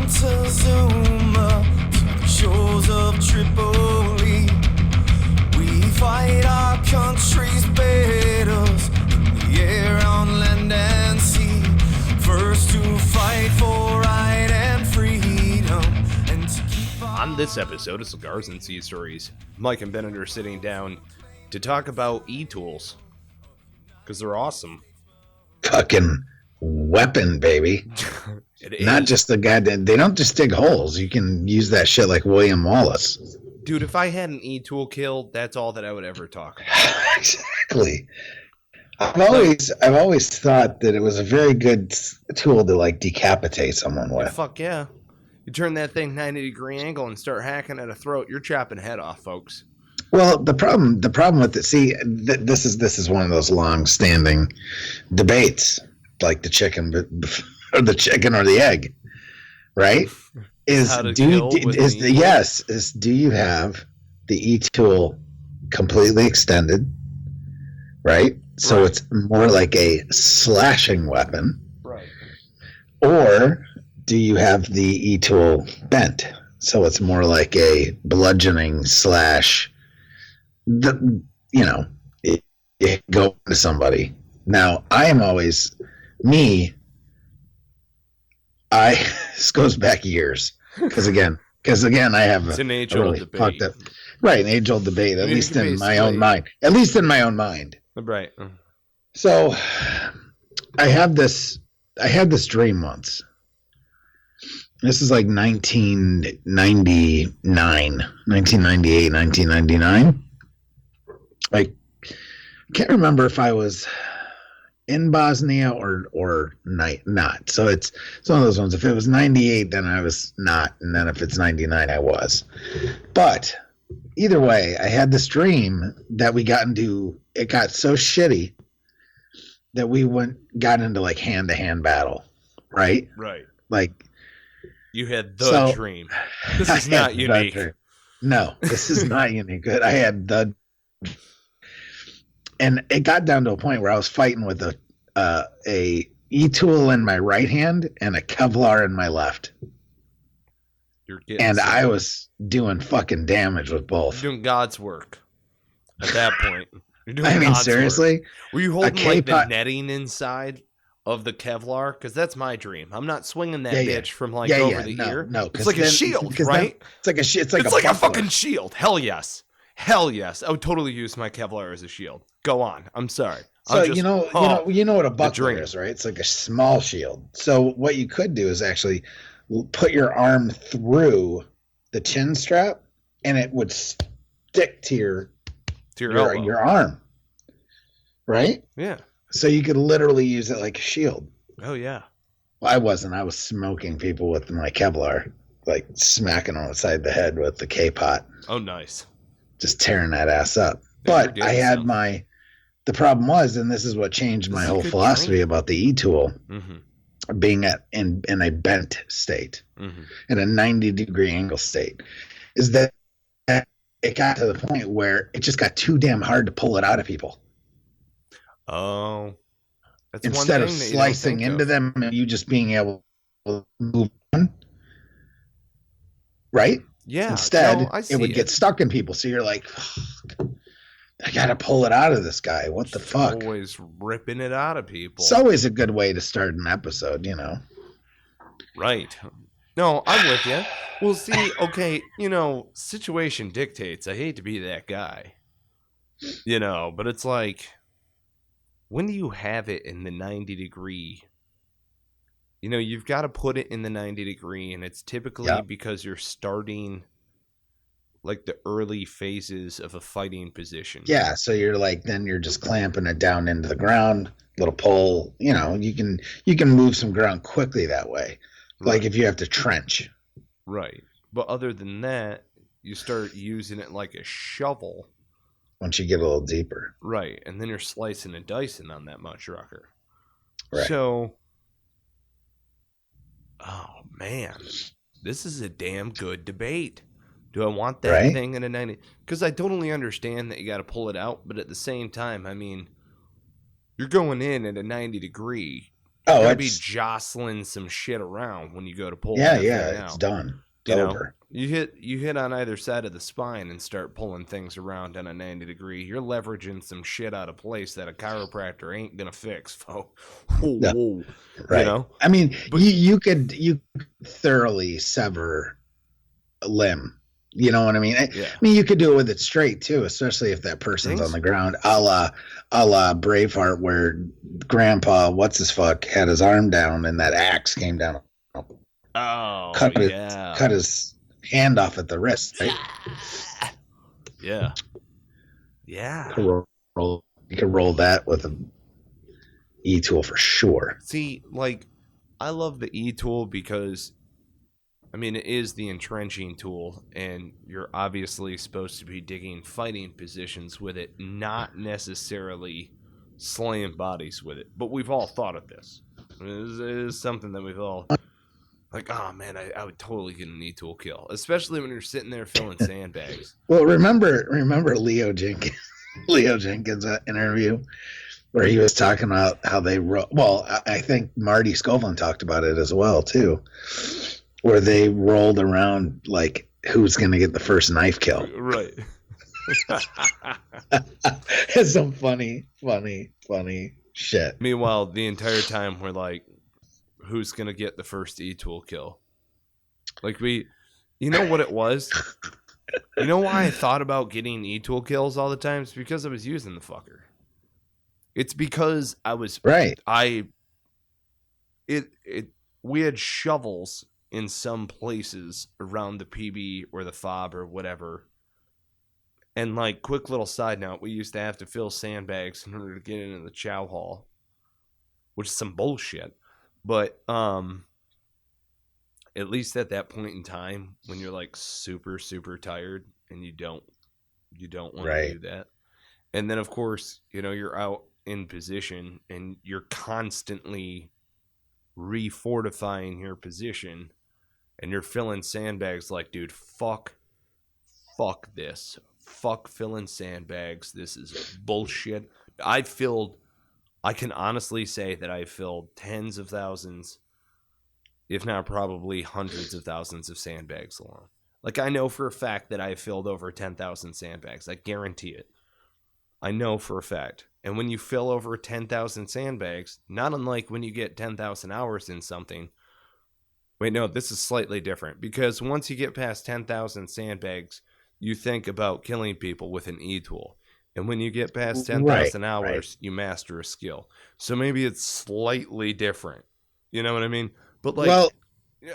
Montezuma to the shores of Tripoli. We fight our country's battles in the air, on land and sea. First to fight for right and freedom, and to keep On this episode of Cigars and Sea Stories, Mike and Bennett are sitting down to talk about Etools, because they're awesome. Fucking weapon, baby. Not just the guy that they don't just dig holes. You can use that shit like William Wallace. Dude, if I had an Etool kill, that's all that I would ever talk about. Exactly. I've always thought that it was a very good tool to like decapitate someone with. Fuck yeah. You turn that thing 90-degree angle and start hacking at a throat, you're chopping head off, folks. Well, the problem with it, see, this is one of those long-standing debates, like the chicken or the egg, right? Do you have the Etool completely extended, right? So it's more like a slashing weapon, right? Or do you have the Etool bent, so it's more like a bludgeoning slash? It go to somebody. Now, I am always me. This goes back years because again, I have it's an age-old debate, right? An age-old debate, at least in my own mind. At least in my own mind, right? So, I had this dream once. This is like 1998, 1999. I can't remember if I was in Bosnia or not. So it's one of those ones. If it was 98, then I was not. And then if it's 99, I was. But either way, I had this dream that we got into. It got so shitty that we got into like hand-to-hand battle. Right? Right. Like. You had the dream. This is not unique. No, this is not unique. I had the. And it got down to a point where I was fighting with a Etool in my right hand and a Kevlar in my left. And I was doing fucking damage with both. You're doing God's work at that point. You're doing God's seriously? Work. Were you holding like the netting inside of the Kevlar? Because that's my dream. I'm not swinging that bitch from like over the ear. No, it's like a shield, right? It's like a fucking shield. Hell yes. Hell yes. I would totally use my Kevlar as a shield. Go on. I'm sorry. So you know what a buckler is, right? It's like a small shield. So what you could do is actually put your arm through the chin strap, and it would stick to your arm, right? Yeah. So you could literally use it like a shield. Oh yeah. Well, I wasn't. I was smoking people with my Kevlar, like smacking on the side of the head with the K-pot. Oh, nice. Just tearing that ass up. But I had the problem was, and this is what changed my whole philosophy about the Etool, being in a bent state, in a 90-degree angle state, is that it got to the point where it just got too damn hard to pull it out of people. Oh. That's instead of slicing into them and you just being able to move on. Right? Yeah. Instead, it would get stuck in people. So you're like, I got to pull it out of this guy. What the fuck? Always ripping it out of people. It's always a good way to start an episode, you know. Right. No, I'm with you. Well, see, okay, situation dictates. I hate to be that guy. But it's like, when do you have it in the 90-degree? You've got to put it in the 90-degree, and it's typically because you're starting like the early phases of a fighting position. Yeah, so then you're just clamping it down into the ground, little pull. You can move some ground quickly that way. Right. Like if you have to trench. Right. But other than that, you start using it like a shovel. Once you get a little deeper. Right. And then you're slicing and dicing on that much rucker. Right. So, oh man, this is a damn good debate. Do I want that thing in a 90? Because I totally understand that you got to pull it out. But at the same time, I mean, you're going in at a 90 degree. you're Oh, gonna be it's jostling some shit around when you go to pull yeah, that yeah. thing It's out. done. It's You know, over. you hit on either side of the spine and start pulling things around on a 90 degree. You're leveraging some shit out of place that a chiropractor ain't gonna fix. Whoa, No. whoa. Right. You know, I mean, but you could thoroughly sever a limb. You know what I mean? I yeah, mean, you could do it with it straight too, especially if that person's on the ground, a la Braveheart, where Grandpa, what's his fuck, had his arm down and that axe came down, oh cut his hand off at the wrist. Right? Yeah. You could roll that with an Etool for sure. See, like, I love the Etool because, I mean, it is the entrenching tool, and you're obviously supposed to be digging fighting positions with it, not necessarily slaying bodies with it. But we've all thought of this. I mean, it is something that we've all, like, oh man, I would totally get an Etool kill, especially when you're sitting there filling sandbags. Well, remember Leo Jenkins' interview where he was talking about how they roll. Well, I think Marty Scoveland talked about it as well too, where they rolled around like who's going to get the first knife kill. Right. It's some funny shit. Meanwhile, the entire time we're like, who's going to get the first Etool kill? Like you know what it was? You know why I thought about getting Etool kills all the time? It's because I was using the fucker. It's because I was right. We had shovels in some places around the PB or the fob or whatever. And like, quick little side note, we used to have to fill sandbags in order to get into the chow hall, which is some bullshit. But at least at that point in time, when you're like super, super tired and you don't want to do that. And then of course, you know, you're out in position and you're constantly refortifying your position and you're filling sandbags. Like, dude, fuck this. Fuck filling sandbags. This is bullshit. I can honestly say that I filled tens of thousands, if not probably hundreds of thousands of sandbags alone. Like, I know for a fact that I filled over 10,000 sandbags. I guarantee it. I know for a fact. And when you fill over 10,000 sandbags, not unlike when you get 10,000 hours in something. Wait, no, this is slightly different. Because once you get past 10,000 sandbags, you think about killing people with an Etool. And when you get past 10,000 hours, you master a skill. So maybe it's slightly different. You know what I mean? But like,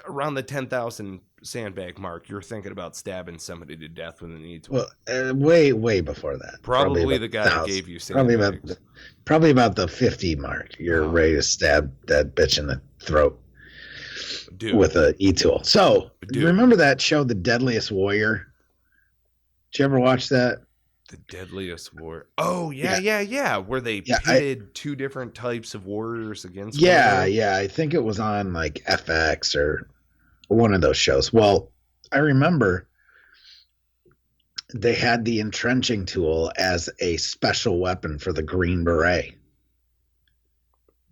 around the 10,000 sandbag mark, you're thinking about stabbing somebody to death with an Etool. Well, way before that. Probably the guy that gave you sandbags. Probably about the 50 mark. You're ready to stab that bitch in the throat. Dude. With an Etool. So, you remember that show, The Deadliest Warrior? Did you ever watch that? The Deadliest War. Oh, yeah. Where they pitted two different types of warriors against one another. Yeah. I think it was on like FX or one of those shows. Well, I remember they had the entrenching tool as a special weapon for the Green Beret.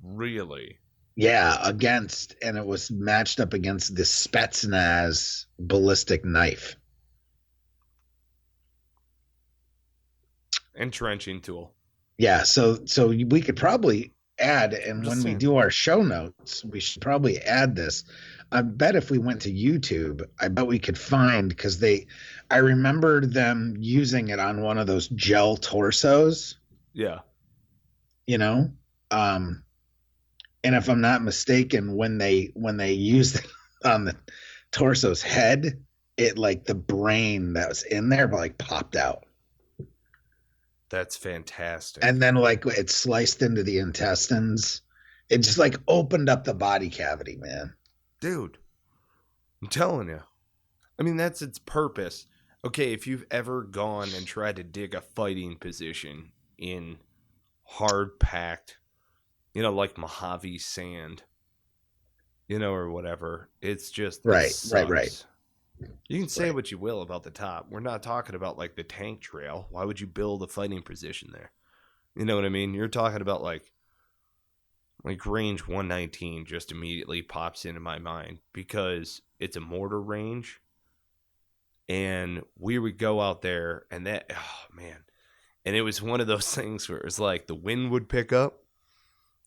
Really? Yeah, and it was matched up against the Spetsnaz ballistic knife. Entrenching tool. Yeah, so we could probably add, and when we do our show notes, we should probably add this. I bet if we went to YouTube, I bet we could find, because I remembered them using it on one of those gel torsos. Yeah. You know? And if I'm not mistaken, when they used it on the torso's head, it like the brain that was in there like popped out. That's fantastic. And then like it sliced into the intestines. It just like opened up the body cavity, man. Dude, I'm telling you. I mean, that's its purpose. Okay, if you've ever gone and tried to dig a fighting position in hard-packed, you know, like Mojave sand, you know, or whatever, it's just... Right. You can say what you will about the top. We're not talking about like the tank trail. Why would you build a fighting position there? You know what I mean? You're talking about like Like range 119 just immediately pops into my mind because it's a mortar range. And we would go out there and that, oh man. And it was one of those things where it was like the wind would pick up,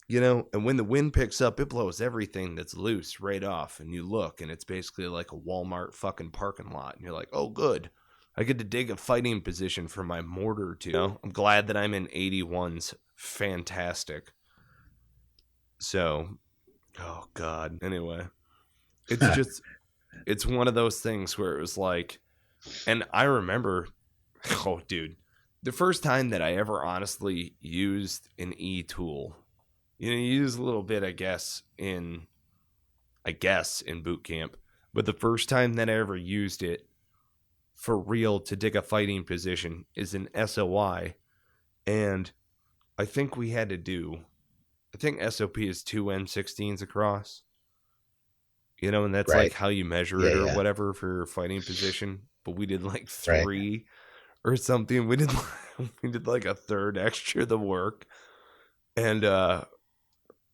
you know, and when the wind picks up, it blows everything that's loose right off. And you look and it's basically like a Walmart fucking parking lot. And you're like, oh, good. I get to dig a fighting position for my mortar too. You know? I'm glad that I'm in 81s. Fantastic. So, oh God. Anyway, it's just, it's one of those things where it was like, and I remember, oh dude, the first time that I ever honestly used an Etool, you know, you use a little bit, I guess, in boot camp, but the first time that I ever used it for real to dig a fighting position is in SOI. And I think we had to do, I think SOP is 2 M16s across, you know, and that's Right. like how you measure it or whatever for your fighting position. But we did like 3 or something. We did like a third extra the work. And the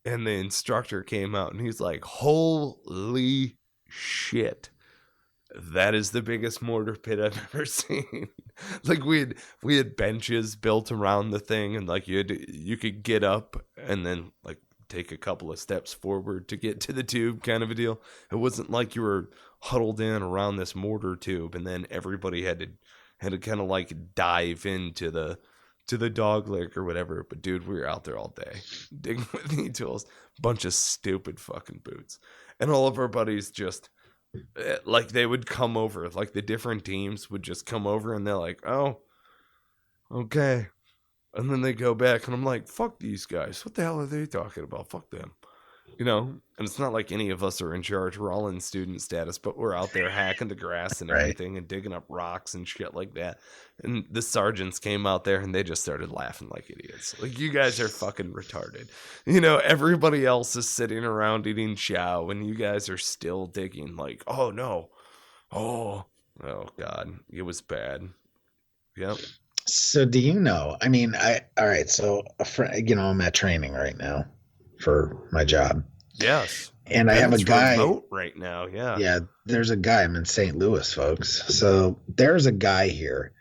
instructor came out and he's like, holy shit. That is the biggest mortar pit I've ever seen. Like we had benches built around the thing, and like you could get up and then like take a couple of steps forward to get to the tube, kind of a deal. It wasn't like you were huddled in around this mortar tube, and then everybody had to kind of like dive into the dog leg or whatever. But dude, we were out there all day digging with Etools, bunch of stupid fucking boots, and all of our buddies just. Like they would come over, like the different teams would just come over and they're like, oh, okay. And then they go back and I'm like, fuck these guys. What the hell are they talking about? Fuck them. You know, and it's not like any of us are in charge. We're all in student status, but we're out there hacking the grass and everything and digging up rocks and shit like that. And the sergeants came out there and they just started laughing like idiots. Like, you guys are fucking retarded. You know, everybody else is sitting around eating chow and you guys are still digging. Like, oh no. Oh God. It was bad. Yep. So do you know, I mean, all right. So you know, I'm at training right now for my job. Yes. And I have a guy remote right now. Yeah. Yeah. There's a guy. I'm in St. Louis, folks. So there's a guy here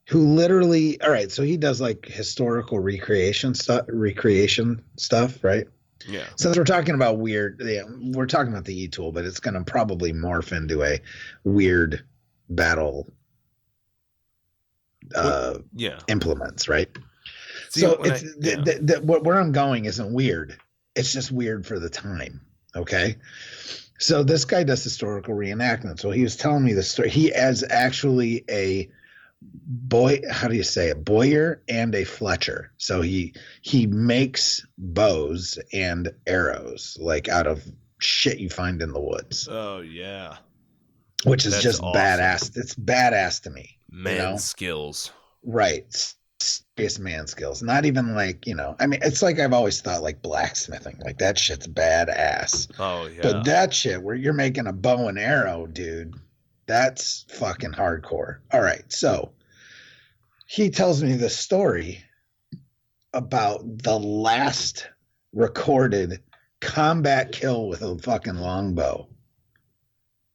who literally, all right. So he does like historical recreation stuff, right? Yeah. Since we're talking about weird, we're talking about the Etool, but it's going to probably morph into a weird battle implements, right? See, so it's where I'm going isn't weird. It's just weird for the time. Okay. So this guy does historical reenactment. So he was telling me the story. He has actually a Boyer and a Fletcher. So he makes bows and arrows like out of shit you find in the woods. Oh yeah. Which is just awesome. Badass. It's badass to me. Man skills. Right. Serious man skills. Not even like, you know, I mean, it's like I've always thought like blacksmithing. Like that shit's badass. Oh, yeah. But that shit where you're making a bow and arrow, dude, that's fucking hardcore. All right. So he tells me the story about the last recorded combat kill with a fucking longbow.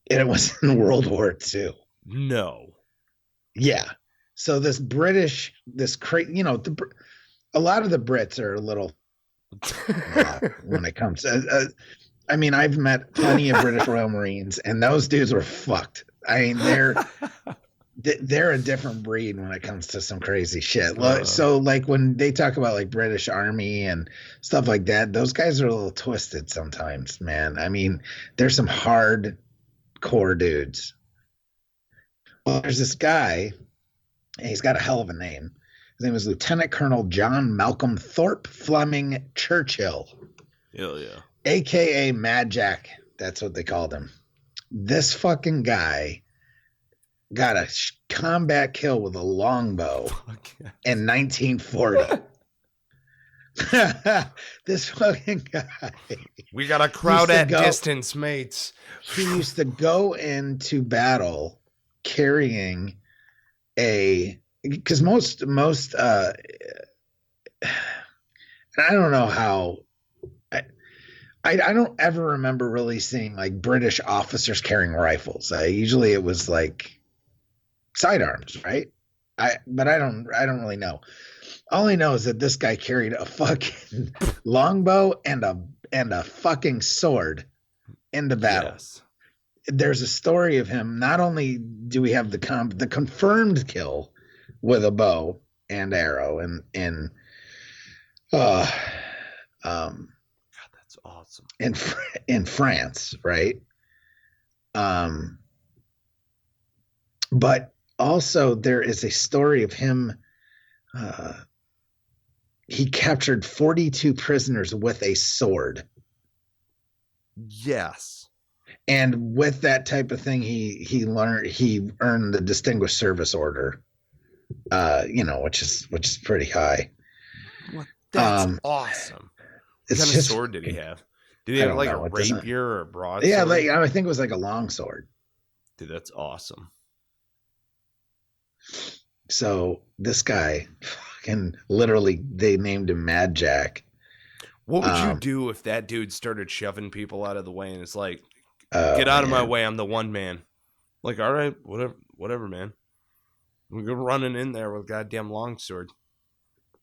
And it was in World War II. No. Yeah. So this British, you know, a lot of the Brits are a little when it comes to, I mean, I've met plenty of British Royal Marines and those dudes were fucked. I mean, they're a different breed when it comes to some crazy shit. So like when they talk about like British Army and stuff like that, those guys are a little twisted sometimes, man. I mean, there's some hardcore dudes. Well, there's this guy, and he's got a hell of a name. His name is Lieutenant Colonel John Malcolm Thorpe Fleming Churchill. Hell yeah. AKA Mad Jack. That's what they called him. This fucking guy got a combat kill with a longbow in 1940. This fucking guy. We got a crowd at distance, mates. He used to go into battle carrying because most I don't know how I don't ever remember really seeing like British officers carrying rifles. Usually it was like sidearms, right? But I don't really know. All I know is that this guy carried a fucking longbow and a fucking sword into battle. Yes. There's a story of him. Not only do we have the confirmed kill with a bow and arrow uh God, that's awesome. in France, right? But also there is a story of him. He captured 42 prisoners with a sword. Yes. And with that type of thing, he earned the Distinguished Service Order, which is pretty high. What? That's awesome. What kind of sword did he have? Did he have like a rapier or a broadsword? Yeah, I think it was like a long sword. Dude, that's awesome. So this guy, fucking literally, they named him Mad Jack. What would you do if that dude started shoving people out of the way and it's like, get out of my way, I'm the one man. Like, all right, whatever, man. We're running in there with a goddamn longsword.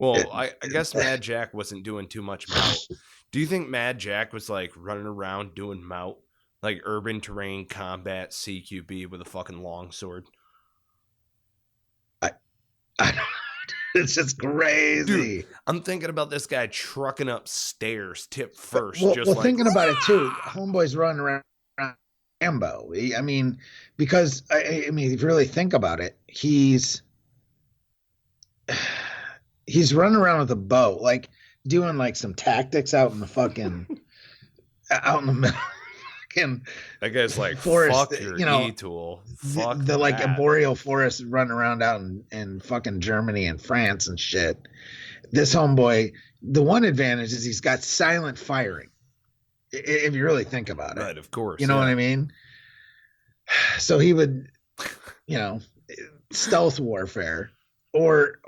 Well, I guess Mad Jack wasn't doing too much mout. Do you think Mad Jack was like running around doing mout? Like urban terrain combat CQB with a fucking longsword? I don't know. It's just crazy. Dude, I'm thinking about this guy trucking up stairs, tip first. Thinking about it too. Homeboy's running around Rambo. I mean, because I mean, if you really think about it, he's running around with a bow, like doing like some tactics out in the fucking out in the middle. That guy's like, forest, fuck your Etool. Fuck the like a boreal forest running around out in fucking Germany and France and shit. This homeboy, the one advantage is he's got silent firing. If you really think about it. Right, of course. You know what I mean? So he would, stealth warfare or,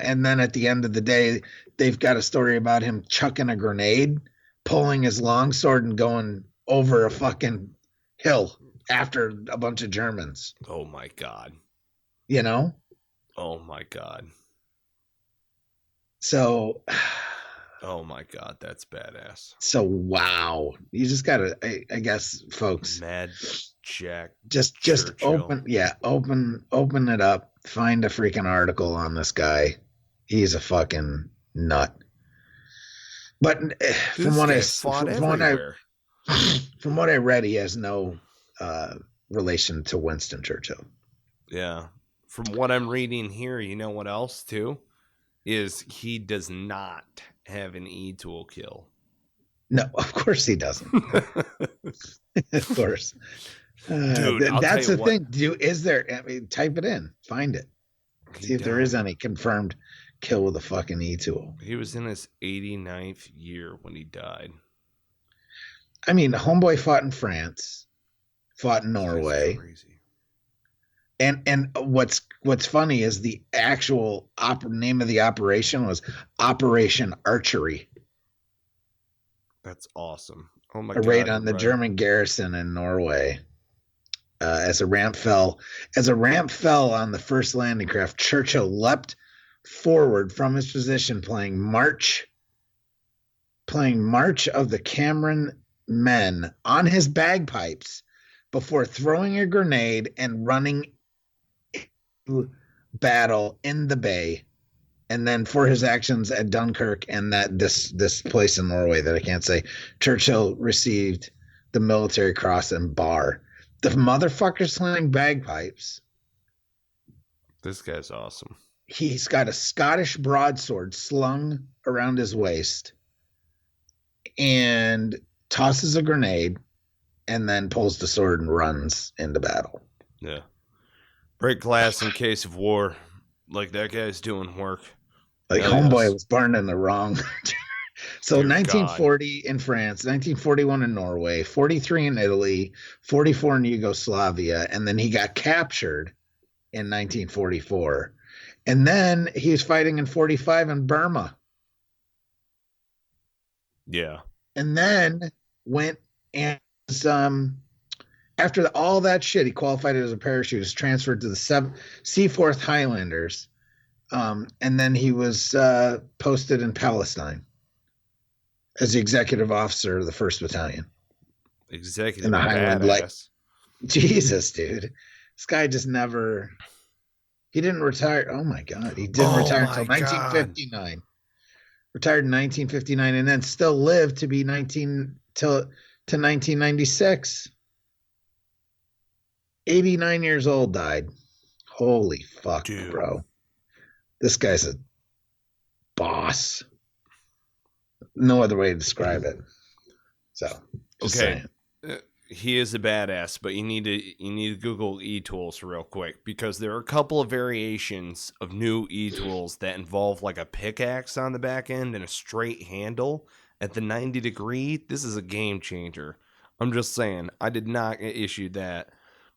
and then at the end of the day, they've got a story about him chucking a grenade, pulling his longsword and going over a fucking hill after a bunch of Germans. Oh my God. Oh my God. So. Oh my God, that's badass. So wow, you just gotta, I guess, folks. Mad Jack. Just open it up. Find a freaking article on this guy. He's a fucking nut. But from what I read, he has no relation to Winston Churchill. Yeah. From what I'm reading here, you know what else too? Is he does not have an Etool kill. No, of course he doesn't. Of course. Dude, that's the thing. Is there, I mean, type it in, find it. See if there is any confirmed kill with a fucking Etool. He was in his 89th year when he died. I mean, homeboy fought in France, fought in Norway. Crazy. And what's funny is the actual name of the operation was Operation Archery. That's awesome. Oh my God! A raid on the German garrison in Norway. As a ramp fell on the first landing craft, Churchill leapt forward from his position, playing March of the Cameron Men on his bagpipes before throwing a grenade and running battle in the bay, and then for his actions at Dunkirk and this place in Norway that I can't say, Churchill received the Military Cross and Bar. The motherfucker's playing bagpipes. This guy's awesome. He's got a Scottish broadsword slung around his waist and tosses a grenade and then pulls the sword and runs into battle. Yeah. Break glass in case of war. Like, that guy's doing work. Like, homeboy was born in the wrong. So 1940 in France, 1941 in Norway, 43 in Italy, 44 in Yugoslavia, and then he got captured in 1944. And then he was fighting in 45 in Burma. Yeah. and then went and after all that shit, he qualified as a parachutist, transferred to the Seaforth Highlanders, and then he was posted in Palestine as the executive officer of the 1st Battalion. Executive in the Highland badass. Jesus, dude. This guy just never... He didn't retire. Oh, my God. He didn't retire until 1959. Retired in 1959 and then still lived to be 1996. 89 years old, died. Holy fuck, dude. Bro. This guy's a boss. No other way to describe it. So, okay. He is a badass, but you need to Google e-tools real quick, because there are a couple of variations of new e-tools that involve like a pickaxe on the back end and a straight handle at the 90 degree. This is a game changer. I'm just saying, I did not get issued that.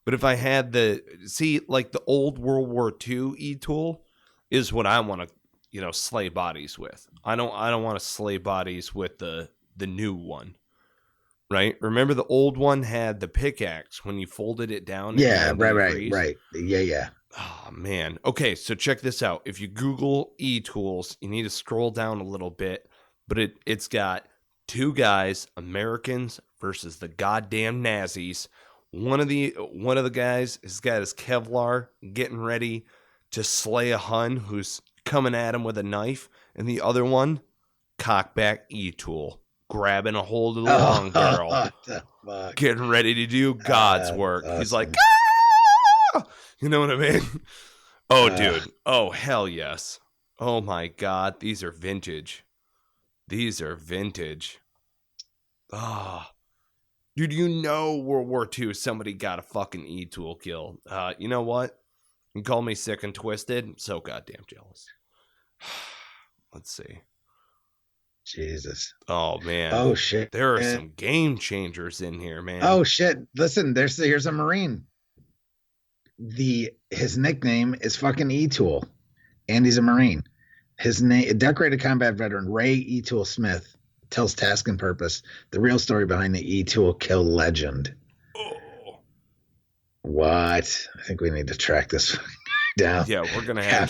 But if I had like the old World War II e-tool is what I want to, slay bodies with. I don't want to slay bodies with the new one. Right? Remember the old one had the pickaxe when you folded it down? Yeah, right. Yeah. Oh, man. Okay, so check this out. If you Google e-tools, you need to scroll down a little bit, but it's got 2 guys, Americans versus the goddamn Nazis. One of the guys has got his Kevlar getting ready to slay a Hun who's coming at him with a knife, and the other one, cockback e-tool, grabbing a hold of the long barrel, getting ready to do God's work. He's like, ah! You know what I mean? Oh, dude. Oh, hell yes. Oh, my God. These are vintage. Ah. Dude, World War II, somebody got a fucking e-tool kill. You know what? You can call me sick and twisted. I'm so goddamn jealous. Let's see. Jesus. Oh, man. Oh, shit. There are some game changers in here, man. Oh, shit. Listen, here's a Marine. His nickname is fucking Etool, and he's a Marine. His name, decorated combat veteran Ray Etool Smith, tells task and purpose, the real story behind the Etool kill legend. Oh. What? I think we need to track this down. Yeah, we're going to have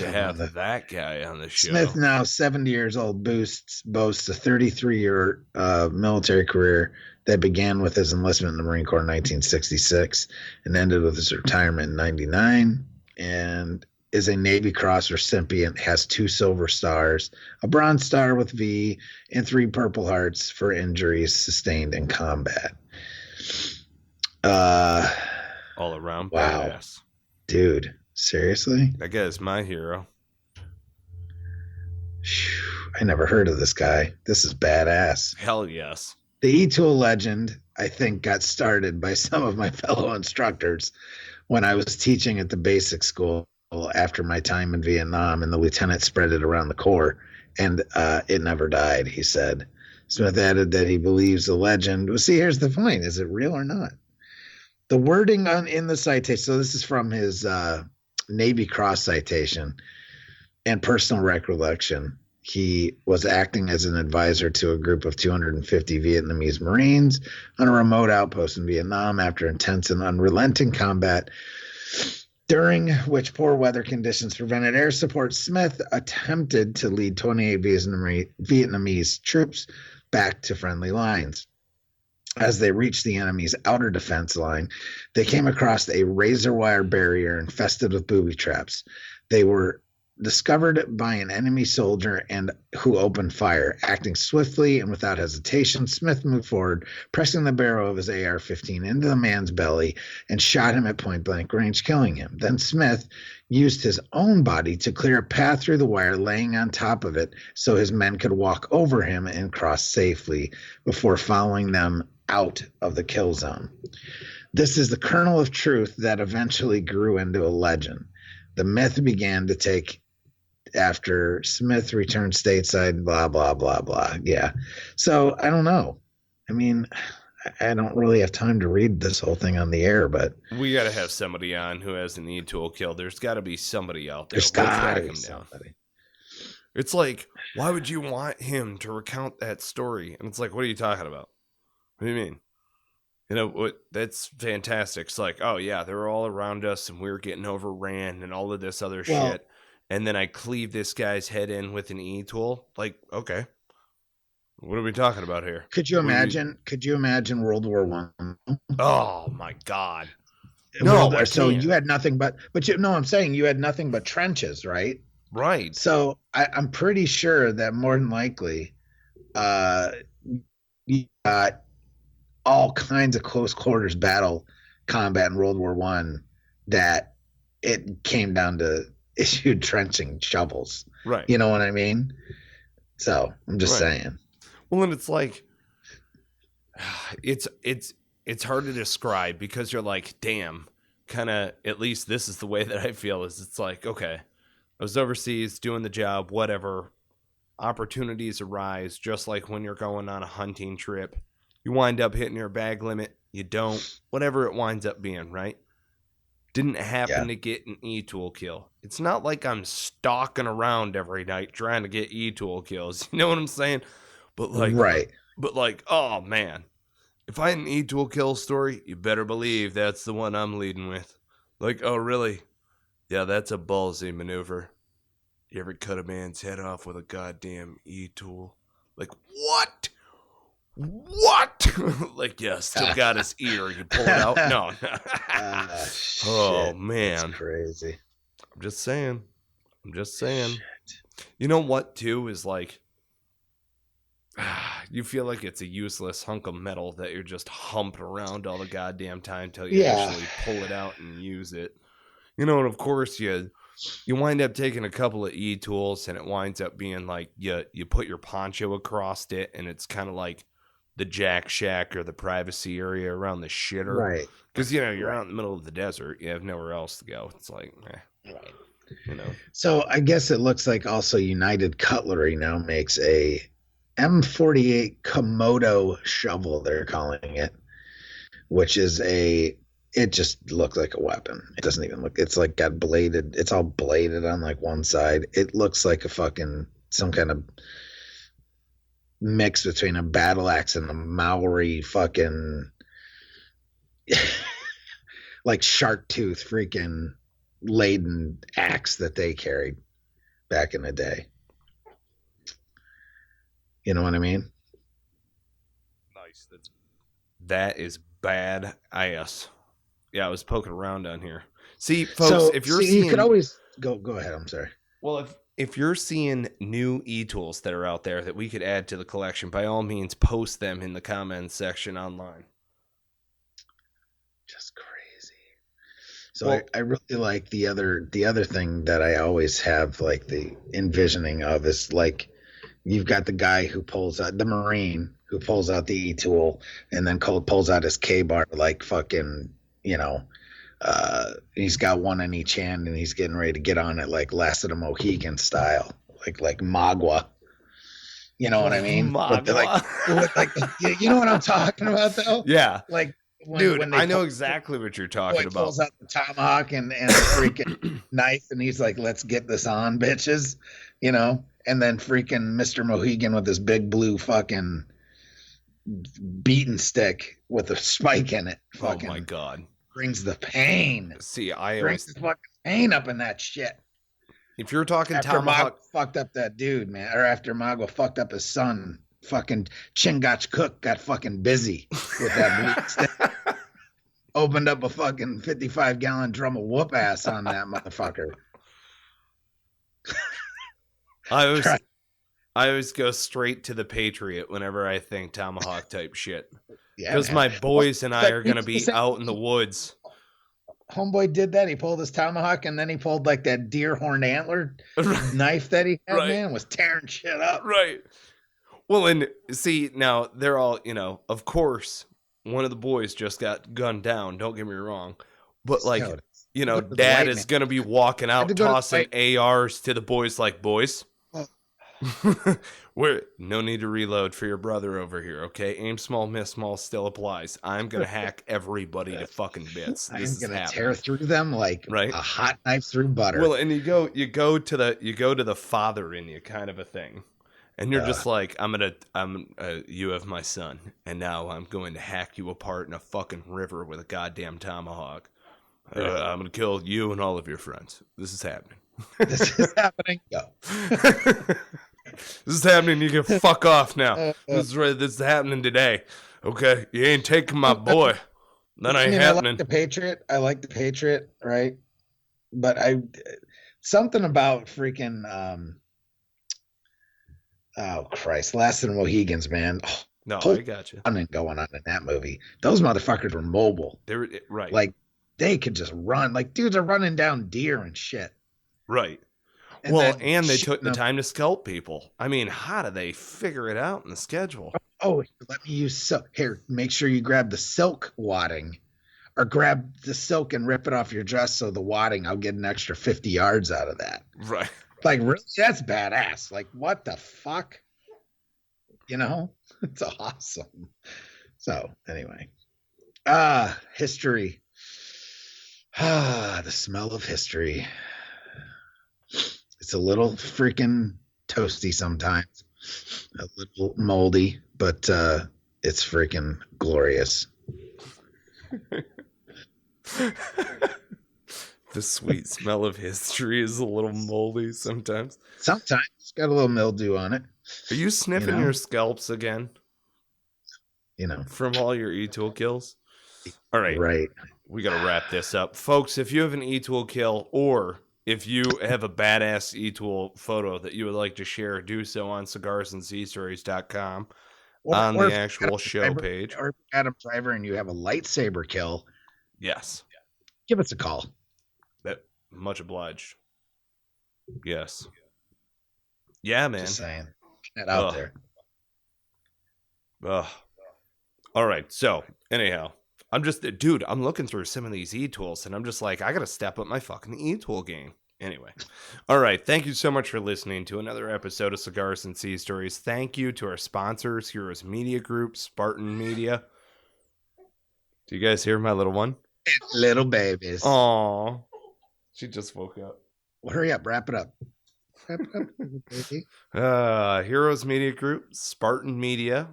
that guy on the show. Smith, now 70 years old, boasts a 33-year military career that began with his enlistment in the Marine Corps in 1966 and ended with his retirement in 99, and is a Navy Cross recipient, has 2 silver stars, a Bronze Star with V, and 3 Purple Hearts for injuries sustained in combat. All around badass. Dude. Seriously? That guy's my hero. I never heard of this guy. This is badass. Hell yes. The Etool legend, I think, got started by some of my fellow instructors when I was teaching at the basic school after my time in Vietnam, and the lieutenant spread it around the Corps, and it never died, he said. Smith added that he believes the legend. Well, see, here's the point. Is it real or not? The wording in the citation, so this is from his Navy Cross citation and personal recollection. He was acting as an advisor to a group of 250 Vietnamese Marines on a remote outpost in Vietnam after intense and unrelenting combat, during which poor weather conditions prevented air support. Smith attempted to lead 28 Vietnamese troops back to friendly lines. As they reached the enemy's outer defense line, they came across a razor wire barrier infested with booby traps. They were discovered by an enemy soldier and who opened fire. Acting swiftly and without hesitation, Smith moved forward, pressing the barrel of his AR-15 into the man's belly and shot him at point-blank range, killing him. Then Smith used his own body to clear a path through the wire, laying on top of it so his men could walk over him and cross safely before following them out of the kill zone. This is the kernel of truth that eventually grew into a legend. The myth began to take after Smith returned stateside, blah, blah, blah, blah. Yeah. So I don't know. I mean, I don't really have time to read this whole thing on the air, but we got to have somebody on who has an e-tool kill. There's got to be somebody out there. There's got to be somebody. It's like, why would you want him to recount that story? And it's like, what are you talking about? What do you mean? You know, what? That's fantastic. It's like, oh, yeah, they were all around us and we were getting overran and all of this other shit. And then I cleave this guy's head in with an Etool. Like, okay. What are we talking about here? Could you imagine? Could you imagine World War One? Oh my God! No, so you had nothing but you. No, I'm saying you had nothing but trenches, right? Right. So I'm pretty sure that more than likely, you got all kinds of close quarters battle combat in World War One. That it came down to issued trenching shovels. Right. You know what I mean? So I'm just saying. Well, and it's like, it's hard to describe because you're like, damn, kind of, at least this is the way that I feel is it's like, okay, I was overseas doing the job, whatever, opportunities arise, just like when you're going on a hunting trip, you wind up hitting your bag limit, you don't, whatever it winds up being, right? Didn't happen to get an Etool kill. It's not like I'm stalking around every night trying to get Etool kills. You know what I'm saying? But like, oh man, if I had an Etool kill story, you better believe that's the one I'm leading with. Like, oh really? Yeah, that's a ballsy maneuver. You ever cut a man's head off with a goddamn Etool? Like, what? Like, yeah, still got his ear. You pull it out? No. Oh man, that's crazy. I'm just saying. Shit. You know what? Too is like. You feel like it's a useless hunk of metal that you're just humping around all the goddamn time till you actually pull it out and use it. You know, and of course you wind up taking a couple of E-tools and it winds up being like you put your poncho across it and it's kind of like the jack shack or the privacy area around the shitter. Right. Because, you know, you're out in the middle of the desert. You have nowhere else to go. It's like, Right. You know. So I guess it looks like also United Cutlery now makes a M48 Komodo shovel, they're calling it, which is it just looks like a weapon. It doesn't even look, it's like got bladed, it's all bladed on like one side. It looks like a fucking, some kind of mix between a battle axe and a Maori fucking, like shark tooth freaking laden axe that they carried back in the day. You know what I mean? Nice. That is bad ass. Yeah, I was poking around down here. See, folks, if you're seeing, you could always go ahead. I'm sorry. Well, if you're seeing new e-tools that are out there that we could add to the collection, by all means, post them in the comments section online. Just crazy. So well, I really like the other thing that I always have like the envisioning of is like, you've got the guy who pulls out the Marine who pulls out the E-tool and then pulls out his K-bar like fucking, you know, he's got one in each hand and he's getting ready to get on it like Last of the Mohican style, like Magua. You know what I mean? Magua. You know what I'm talking about though? Yeah. Like, dude, I know exactly what you're talking about. Pulls out the tomahawk and the freaking knife and he's like, let's get this on, bitches. You know? And then freaking Mr. Mohegan with his big blue fucking beaten stick with a spike in it. Fucking oh my God. Brings the pain. See, brings the fucking pain up in that shit. If you're talking after tomahawk, Magua fucked up that dude, man, or after Magua fucked up his son, fucking Chingach Cook got fucking busy with that blue stick. Opened up a fucking 55-gallon drum of whoop ass on that motherfucker. I always go straight to the Patriot whenever I think tomahawk type shit. Because my boys and I are going to be out in the woods. Homeboy did that. He pulled his tomahawk and then he pulled like that deer horn antler knife that he had, man, was tearing shit up. Right. Well, and see, now they're all, you know, of course, one of the boys just got gunned down. Don't get me wrong. But like, you know, dad is going to be walking out tossing ARs to the boys like, boys, No need to reload for your brother over here, okay? Aim small, miss small still applies. I'm gonna hack everybody to fucking bits. I'm This is gonna happening. tear through them like Right? a hot knife through butter. Well, and you go to the father in you kind of a thing, and you're just like, you have my son, and now I'm going to hack you apart in a fucking river with a goddamn tomahawk. I'm gonna kill you and all of your friends. This is happening. This is happening. Go. This is happening. You can fuck off now. This is happening today. Okay, you ain't taking my boy. That ain't happening. I like the Patriot, right? But something about freaking oh Christ, Last of the Mohegans, man. Oh, no, I got you. Something going on in that movie. Those motherfuckers were mobile. They were right. Like they could just run. Like dudes are running down deer and shit. Right. And they took the time to sculpt people. I mean, how do they figure it out in the schedule? Oh, let me use silk. Here, make sure you grab the silk wadding, or grab the silk and rip it off your dress. So the wadding, I'll get an extra 50 yards out of that. Right. Like, really? That's badass. Like, what the fuck? You know, it's awesome. So anyway, history. The smell of history. It's a little freaking toasty sometimes, a little moldy, but it's freaking glorious. The sweet smell of history is a little moldy sometimes. Sometimes it's got a little mildew on it. Are you sniffing your scalps again? From all your Etool kills? All right. Right. We got to wrap this up. Folks, if you have an Etool kill, or if you have a badass Etool photo that you would like to share, do so on cigarsandseastories.com on the actual show page. Or Adam Driver and you have a lightsaber kill. Yes. Give us a call. Much obliged. Yes. Yeah, man. Just saying. Get that out there. All right. So, anyhow, I'm looking through some of these e-tools and I'm just like, I got to step up my fucking e-tool game. Anyway. All right. Thank you so much for listening to another episode of Cigars and Sea Stories. Thank you to our sponsors, Heroes Media Group, Spartan Media. Do you guys hear my little one? Little babies. Aw. She just woke up. Well, hurry up. Wrap it up. Wrap it up, baby. Heroes Media Group, Spartan Media.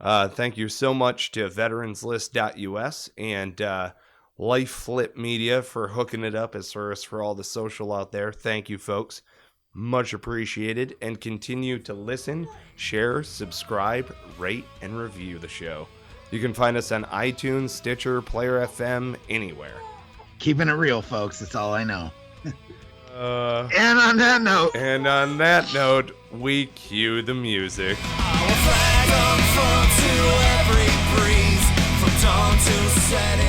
Thank you so much to veteranslist.us and Life Flip Media for hooking it up as service for all the social out there. Thank you, folks. Much appreciated. And continue to listen, share, subscribe, rate, and review the show. You can find us on iTunes, Stitcher, Player FM, anywhere. Keeping it real, folks. That's all I know. And on that note, we cue the music. I will flag on front to every breeze, from dawn to setting.